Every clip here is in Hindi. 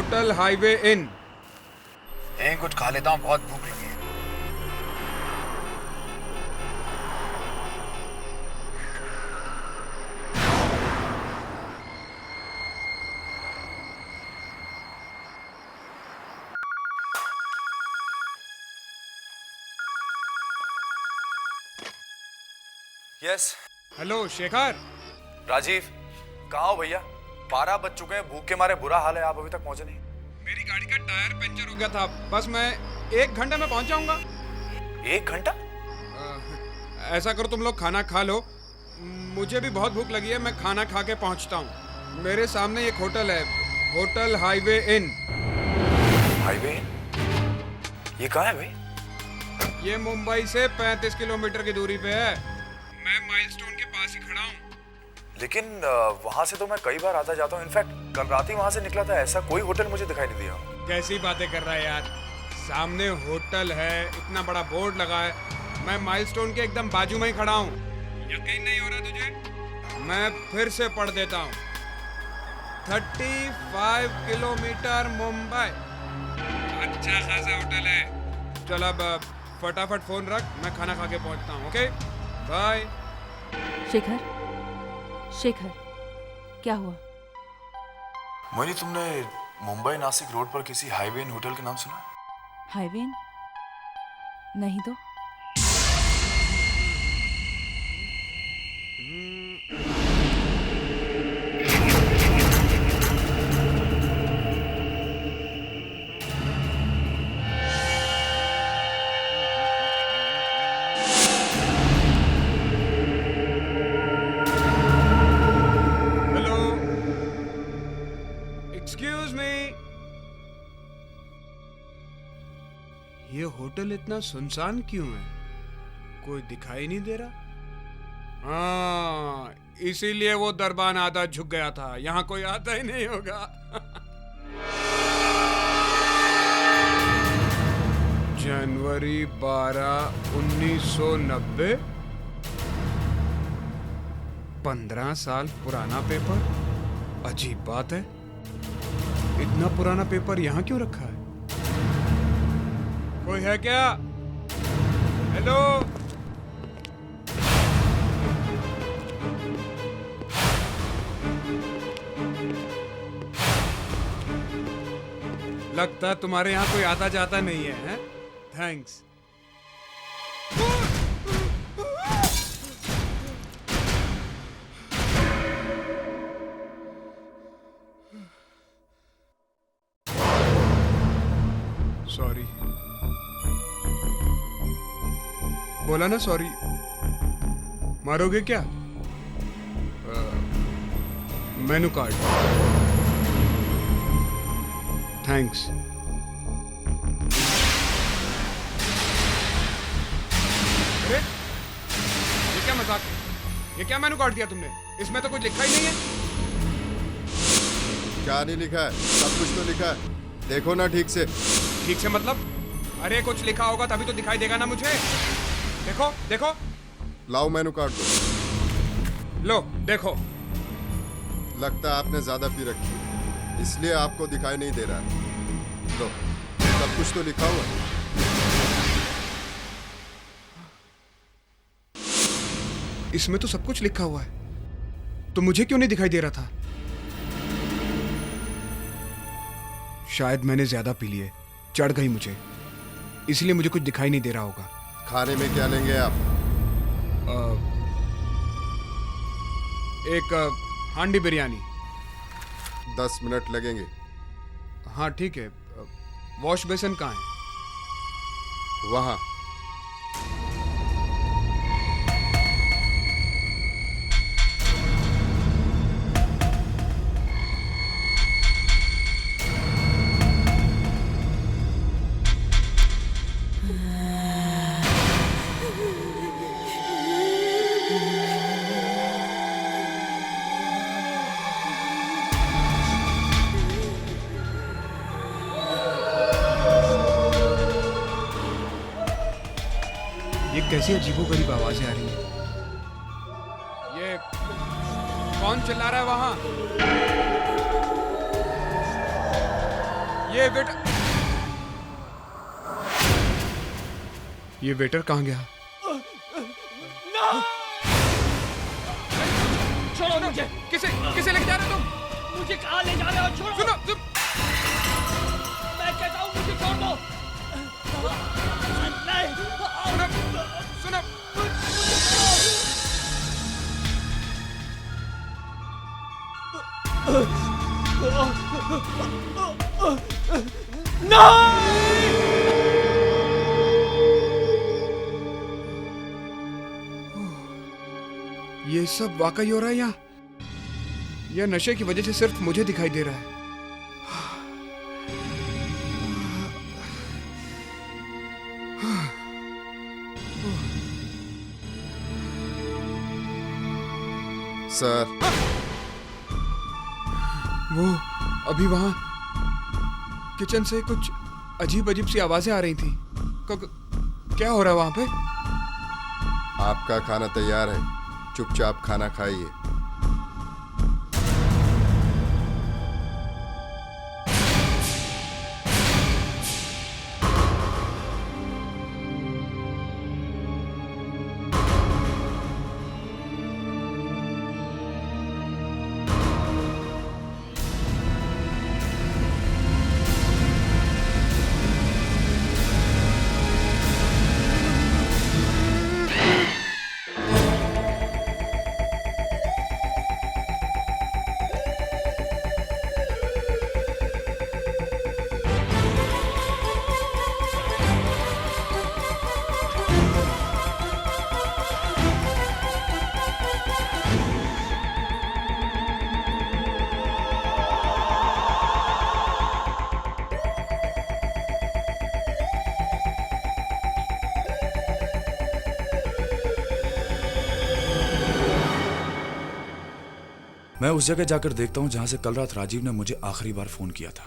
Hotel highway in. एक कुछ खा लेता हूँ, बहुत भूख लगी है। यस। हेलो शेखर। राजीव, कहाँ हो भैया? 12 बज चुके हैं, भूख के मारे बुरा हाल है, आप अभी तक पहुंचे नहीं। मेरी गाड़ी का टायर पंचर हो गया था, बस मैं 1 घंटे में पहुंच जाऊंगा। 1 घंटा? ऐसा करो तुम लोग खाना खा लो, मुझे भी बहुत भूख लगी है, मैं खाना खा के पहुंचता हूँ। मेरे सामने एक होटल है, होटल हाईवे इन। हाईवे? ये कहाँ है भाई? ये मुंबई से 35 किलोमीटर की दूरी पे है। मैं माइलस्टोन के पास ही खड़ा हूँ। लेकिन वहां से तो मैं कई बार आता जाता हूँ। इनफैक्ट कल रात ही वहां से निकला था, ऐसा कोई होटल मुझे दिखाई नहीं दिया। कैसी बातें कर रहा है यार, सामने होटल है, इतना बड़ा बोर्ड लगा है, मैं माइलस्टोन के एकदम बाजू में ही खड़ा हूँ। यकीन नहीं हो रहा तुझे? मैं फिर से पढ़ देता हूँ। 35 किलोमीटर मुंबई। अच्छा खासा होटल है। चल अब फटाफट फोन रख, मैं खाना खा के पहुंचता हूँ। Okay bye. शेखर, शेखर, क्या हुआ? मोहिनी, तुमने मुंबई नासिक रोड पर किसी हाईवे इन होटल के नाम सुना? हाईवे? नहीं तो। Excuse me. ये होटल इतना सुनसान क्यों है? कोई दिखाई नहीं दे रहा। हाँ, इसीलिए वो दरबान आधा झुक गया था, यहाँ कोई आता ही नहीं होगा। जनवरी 12, 1990। 15 साल पुराना पेपर। अजीब बात है, इतना पुराना पेपर यहाँ क्यों रखा है? कोई है क्या? हेलो? लगता है तुम्हारे यहाँ कोई आता जाता नहीं है, हैं? थैंक्स। सॉरी। बोला ना सॉरी। मारोगे क्या? Menu card. थैंक्स। अरे ये क्या मजाक है? ये क्या मेनू कार्ड दिया तुमने? इसमें तो कुछ लिखा ही नहीं है। क्या नहीं लिखा है? सब कुछ तो लिखा है, देखो ना ठीक से। ठीक से मतलब? अरे कुछ लिखा होगा तभी तो दिखाई देगा ना मुझे। देखो देखो। लाओ मेनू कार्ड दो। लो देखो। लगता है आपने ज्यादा पी रखी है, इसलिए आपको दिखाई नहीं दे रहा है। लो, सब कुछ तो लिखा हुआ है। इसमें तो सब कुछ लिखा हुआ है, तो मुझे क्यों नहीं दिखाई दे रहा था? शायद मैंने ज्यादा पी लिए, चढ़ गई मुझे, इसलिए मुझे कुछ दिखाई नहीं दे रहा होगा। खाने में क्या लेंगे आप? एक हांडी बिरयानी। 10 मिनट लगेंगे। हाँ ठीक है। वॉश बेसिन कहाँ है? वहाँ। ये कैसी अजीबोगरीब आवाजें आ रही हैं? ये कौन चिल्ला रहा है वहां? ये वेटर कहाँ गया? छोड़ो मुझे। किसे लेके जा रहे हो तुम? मुझे कहाँ ले जा रहे हो? छोड़ो। सुनो मैं कहता हूँ मुझे छोड़ दो। नहीं। सुनो ये सब वाकई हो रहा है यहाँ, या नशे की वजह से सिर्फ मुझे दिखाई दे रहा है? सर, वो अभी वहां किचन से कुछ अजीब अजीब सी आवाजें आ रही थी। क्या हो रहा है वहां पे? आपका खाना तैयार है, चुपचाप खाना खाइए। मैं उस जगह जाकर देखता हूँ जहां से कल रात राजीव ने मुझे आखिरी बार फोन किया था।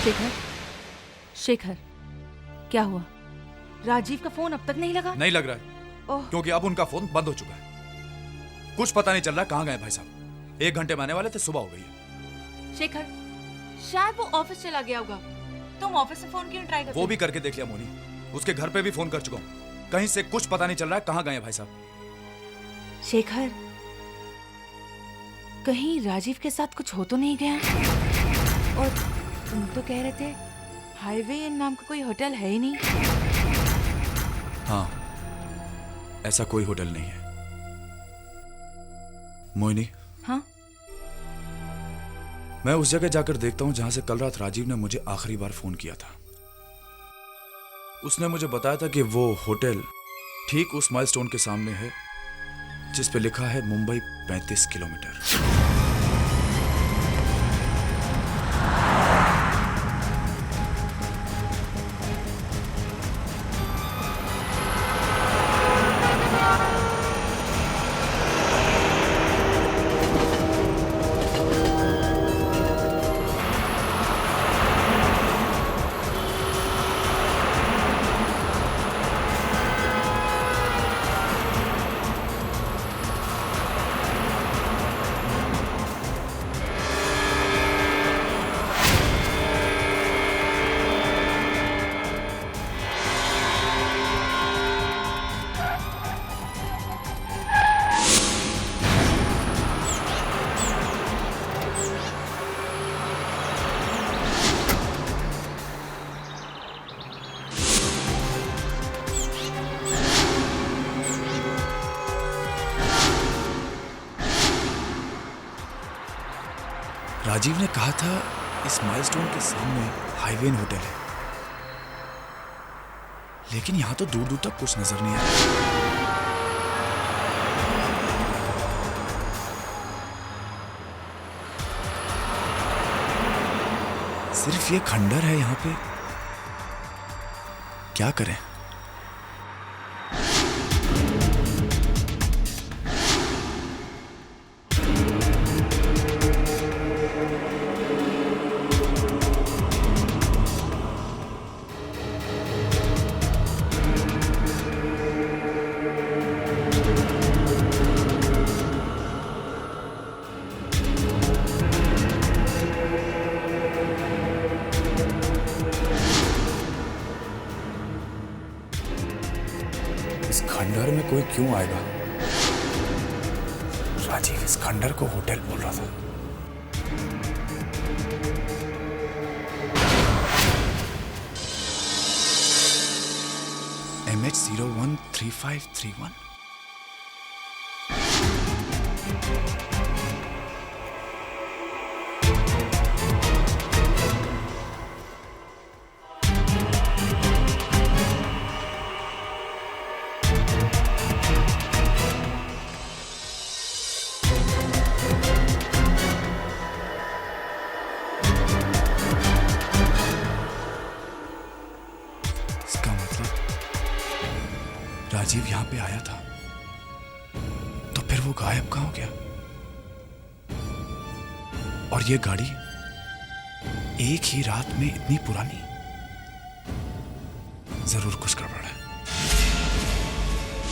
शेखर, शेखर, क्या हुआ? राजीव का फोन अब तक नहीं लगा? नहीं लग रहा है। ओह, क्योंकि अब उनका फोन बंद हो चुका है। कुछ पता नहीं चल रहा कहाँ गए भाई साहब। 1 घंटे में आने वाले थे, सुबह हो गई है। शेखर, शायद वो ऑफिस चला गया होगा। तुम ऑफिस से फोन क्यों ट्राई करते? वो भी करके देख लिया मोनी, उसके घर पे भी फोन कर चुका हूँ। कहीं से कुछ पता नहीं चल रहा है कहाँ गए हैं भाई साहब। शेखर, कहीं राजीव के साथ कुछ हो तो नहीं गया? और तुम तो कह रहे थे हाईवे इन नाम का कोई होटल है ही नहीं। हाँ, ऐसा कोई होटल नहीं है। मोहिनी, हाँ? मैं उस जगह जाकर देखता हूँ जहां से कल रात राजीव ने मुझे आखिरी बार फोन किया था। उसने मुझे बताया था कि वो होटल ठीक उस माइलस्टोन के सामने है जिस पे लिखा है मुंबई 35 किलोमीटर। राजीव ने कहा था इस माइलस्टोन के सामने हाईवे होटल है, लेकिन यहां तो दूर दूर तक कुछ नजर नहीं आ रहा। सिर्फ ये खंडर है यहाँ पे, क्या करें? इस खंडर में कोई क्यों आएगा? राजीव इस खंडर को होटल बोल रहा था। MH013531। इसका मतलब राजीव यहां पे आया था, तो फिर वो गायब कहां हो गया? और ये गाड़ी एक ही रात में इतनी पुरानी, जरूर कुछ गड़बड़ है।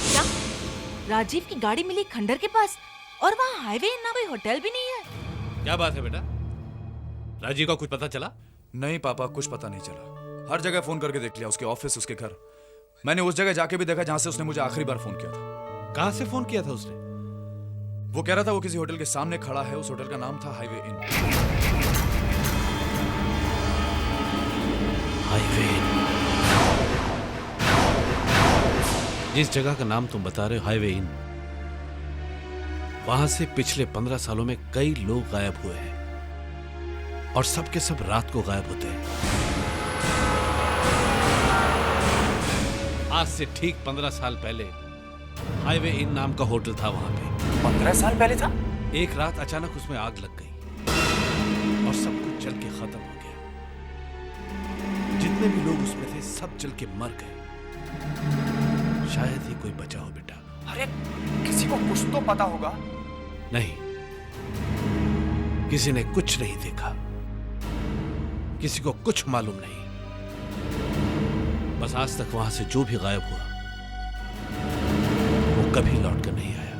क्या राजीव की गाड़ी मिली खंडर के पास और वहाँ हाईवे ना कोई होटल भी नहीं है? क्या बात है बेटा? राजीव का कुछ पता चला? नहीं पापा, कुछ पता नहीं चला। हर जगह फोन करके देख लिया, उसके ऑफिस, उसके घर। मैंने उस जगह जाके भी देखा जहां से उसने मुझे आखिरी बार फोन किया था। कहां से फोन किया था उसने? वो कह रहा था वो किसी होटल के सामने खड़ा है। उस होटल का नाम था हाईवे इन। Highway in. जिस जगह का नाम तुम बता रहे हो, हाईवे इन, वहां से पिछले 15 सालों में कई लोग गायब हुए हैं और सब के सब रात को गायब होते हैं। आज से ठीक 15 साल पहले हाईवे इन नाम का होटल था वहां पे। 15 साल पहले था? एक रात अचानक उसमें आग लग गई और सब कुछ जल के खत्म हो गया। जितने भी लोग उसमें थे सब जल के मर गए। शायद ही कोई बचा हो बेटा। अरे किसी को कुछ तो पता होगा। नहीं, किसी ने कुछ नहीं देखा, किसी को कुछ मालूम नहीं। बस आज तक वहां से जो भी गायब हुआ वो कभी लौट कर नहीं आया।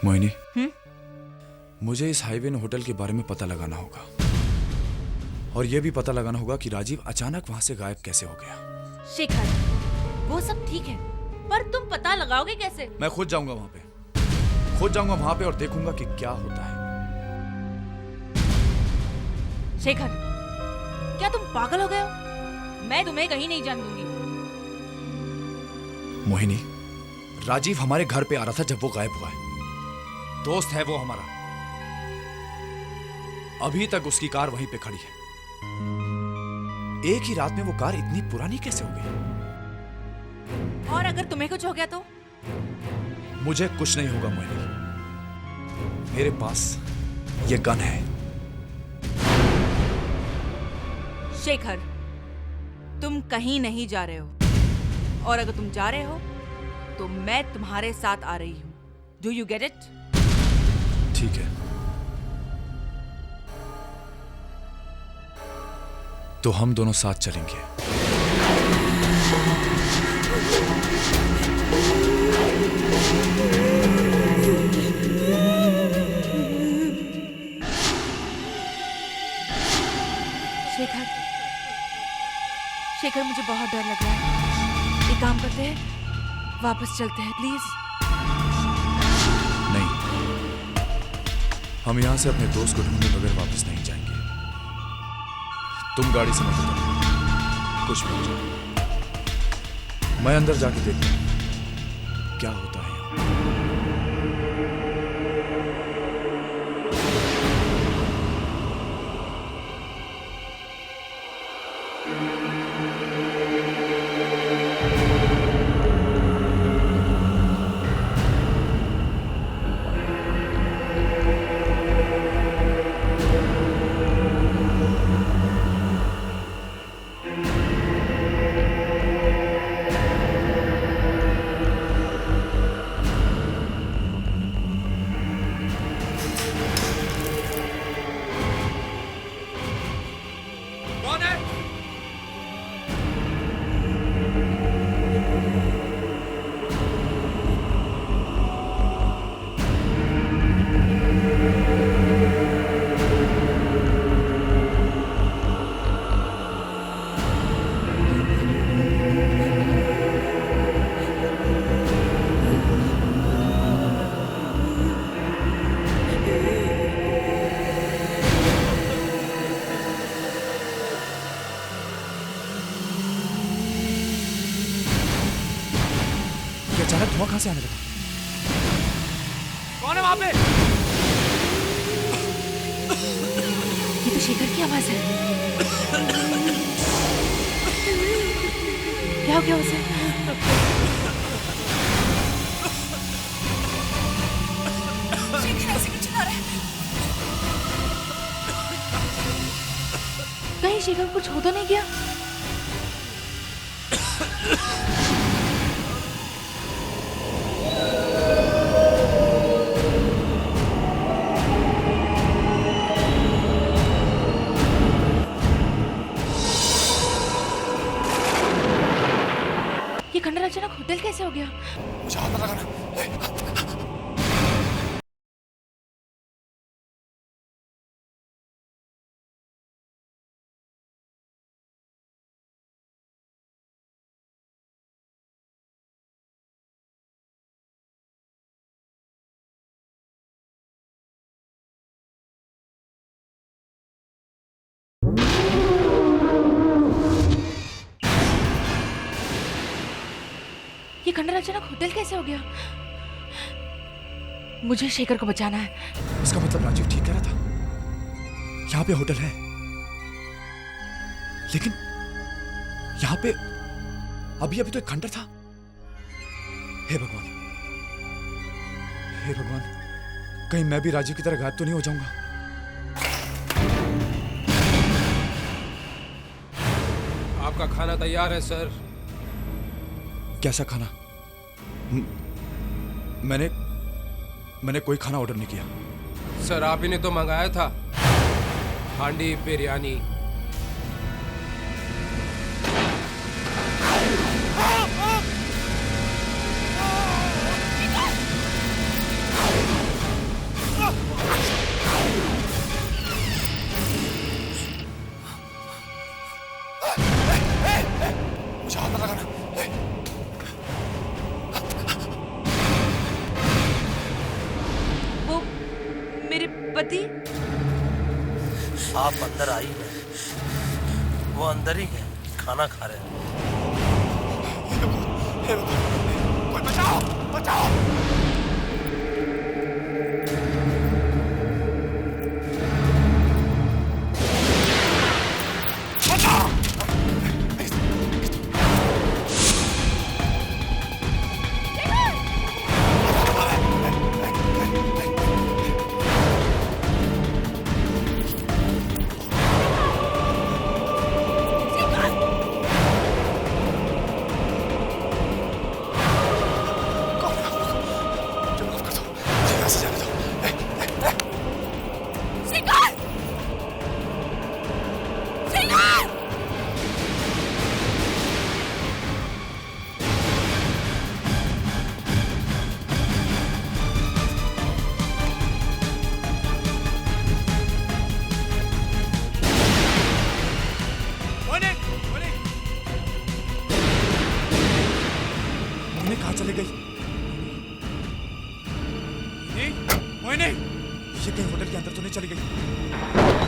मोहिनी, मुझे इस हाईवे होटल के बारे में पता लगाना होगा और यह भी पता लगाना होगा कि राजीव अचानक वहां से गायब कैसे हो गया। शेखर, वो सब ठीक है, पर तुम पता लगाओगे कैसे? मैं खुद जाऊंगा वहां पे, खुद जाऊंगा वहां पे और देखूंगा कि क्या होता है। शेखर, क्या तुम पागल हो गए हो? मैं तुम्हें कहीं नहीं जाने दूंगी। मोहिनी, राजीव हमारे घर पे आ रहा था जब वो गायब हुआ है। दोस्त है वो हमारा। अभी तक उसकी कार वहीं पे खड़ी है। एक ही रात में वो कार इतनी पुरानी कैसे हो गई? और अगर तुम्हें कुछ हो गया तो? मुझे कुछ नहीं होगा मोहिनी। मेरे पास ये गन है। शेखर, तुम कहीं नहीं जा रहे हो, और अगर तुम जा रहे हो तो मैं तुम्हारे साथ आ रही हूं। Do you get it? ठीक है, तो हम दोनों साथ चलेंगे। शेखर, शेखर, मुझे बहुत डर लग रहा है। एक काम करते हैं, वापस चलते हैं प्लीज। नहीं, हम यहां से अपने दोस्त को ढूंढने बगैर वापस नहीं जाएंगे। तुम गाड़ी से मत उतरो, कुछ भी हो जाए। मैं अंदर जाके देखता हूं क्या होता है यहाँ। धुआं कहां से आने लगा? कौन है वहां पे? ये तो शेखर की आवाज है। क्या हो गया उसे? शेखर ऐसे क्यों चिल्ला रहा है? कहीं शेखर को कुछ हो तो नहीं गया? ये खंडर अचानक होटल कैसे हो गया? मुझे हाथ मत लगाना। ये खंडर अचानक होटल कैसे हो गया? मुझे शेखर को बचाना है। इसका मतलब राजीव ठीक कह रहा था, यहाँ पे होटल है, लेकिन यहाँ पे अभी अभी तो एक खंडर था। हे भगवान, हे भगवान, कहीं मैं भी राजीव की तरह गायब तो नहीं हो जाऊंगा। आपका खाना तैयार है सर। कैसा खाना? मैंने कोई खाना ऑर्डर नहीं किया। सर आप ही ने तो मंगाया था, हांडी बिरयानी। मुझे हाथ मत लगाना। वो मेरे पति। आप अंदर आई हैं, वो अंदर ही है, खाना खा रहे हैं। कोई बचाओ, बचाओ। कहाँ चले गई? ये कहीं होटल के अंदर तो नहीं चली गई?